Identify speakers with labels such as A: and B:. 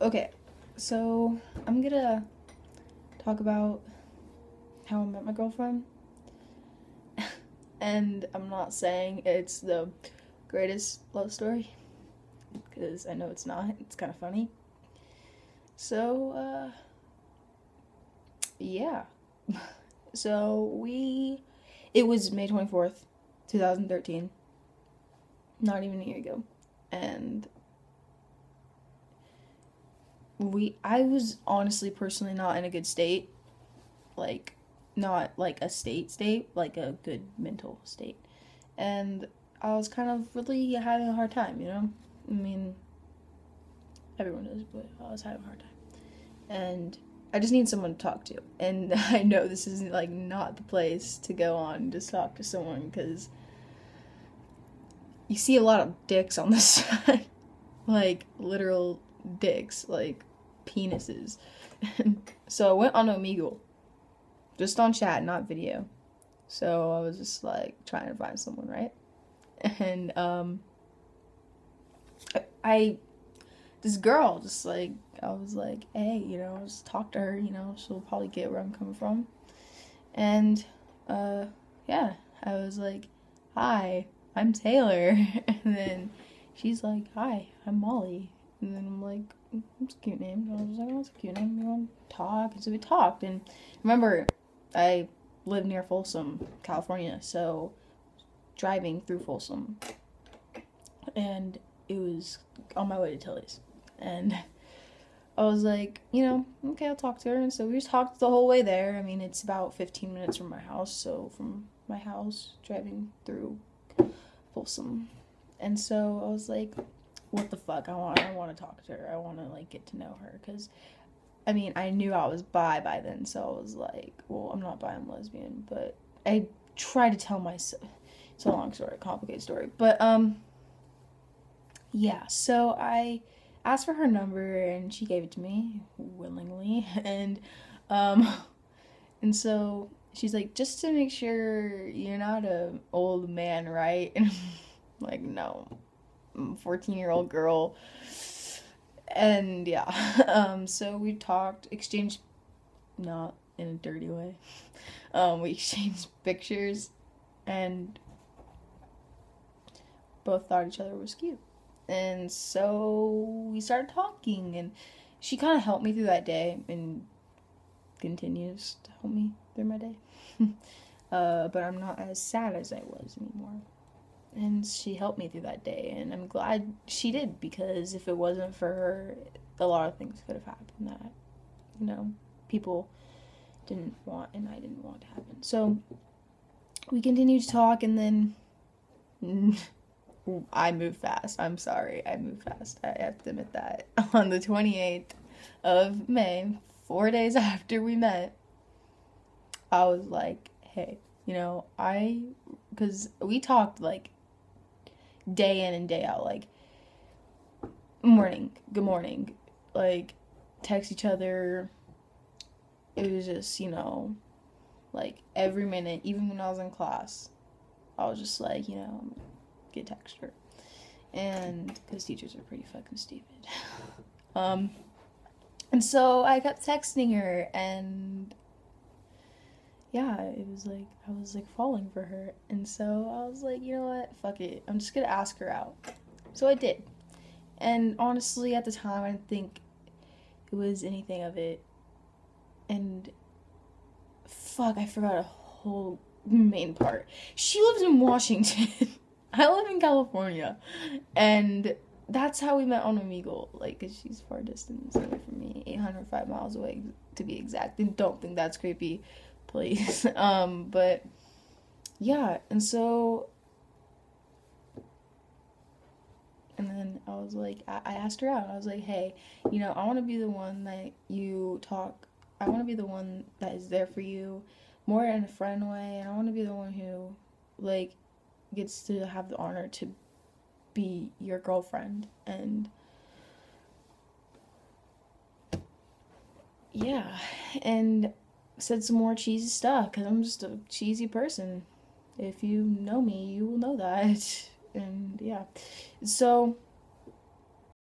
A: Okay, so I'm gonna talk about how I met my girlfriend. And I'm not saying it's the greatest love story, because I know it's not. It's kind of funny. So, yeah. It was May 24th, 2013. Not even a year ago. And I was honestly personally not in a good state. Like, not like a state, like a good mental state. And I was kind of really having a hard time, you know? I mean, everyone does, but I was having a hard time. And I just need someone to talk to. And I know this is like not the place to go on and just talk to someone, because you see a lot of dicks on the side. Like literal dicks, like penises. So I went on Omegle, just on chat, not video. So I was just like trying to find someone, right? And I this girl just like, I was like, hey, just talk to her, she'll probably get where I'm coming from. And yeah, I was like, hi, I'm Taylor. And then she's like, hi, I'm Molly. And then I'm like, that's a cute name. And I was like, oh, that's a cute name. You want to talk? And so we talked. And remember, I live near Folsom, California. So driving through Folsom. And it was on my way to Tilly's. And I was like, okay, I'll talk to her. And so we just talked the whole way there. I mean, it's about 15 minutes from my house. So from my house, driving through Folsom. And so I was like, what the fuck? I want to talk to her. I want to, like, get to know her. Because, I mean, I knew I was bi by then. So I was like, well, I'm not bi, I'm lesbian. But I tried to tell myself. It's a long story, complicated story. But, yeah. So I asked for her number, and she gave it to me willingly. And so she's like, just to make sure you're not a old man, right? And I'm like, no, I'm a 14-year-old girl. And yeah, so we talked, exchanged, not in a dirty way. We exchanged pictures, and both thought each other was cute. And so we started talking, and she kind of helped me through that day, and continues to help me through my day. But I'm not as sad as I was anymore. And she helped me through that day, and I'm glad she did, because if it wasn't for her, a lot of things could have happened that, people didn't want and I didn't want to happen. So we continued to talk, and then I moved fast. I'm sorry, I moved fast. I have to admit that. On the 28th of May, 4 days after we met, I was like, hey, because we talked like day in and day out, like morning, good morning, like text each other. It was just, like every minute, even when I was in class, I was just like, get text her. And because teachers are pretty fucking stupid. And so I kept texting her, and yeah, it was like, I was like falling for her. And so I was like, you know what, fuck it, I'm just gonna ask her out. So I did. And honestly, at the time, I didn't think it was anything of it. And fuck, I forgot a whole main part. She lives in Washington. I live in California. And that's how we met on Omegle. Like, because she's far distance away from me. 805 miles away, to be exact. And don't think that's creepy, please. But yeah, and so, and then I was like, I asked her out. I was like, hey, I want to be the one that you talk. I want to be the one that is there for you, more in a friend way. And I want to be the one who, like, gets to have the honor to be your girlfriend. And yeah, and said some more cheesy stuff, because I'm just a cheesy person. If you know me, you will know that. And yeah, so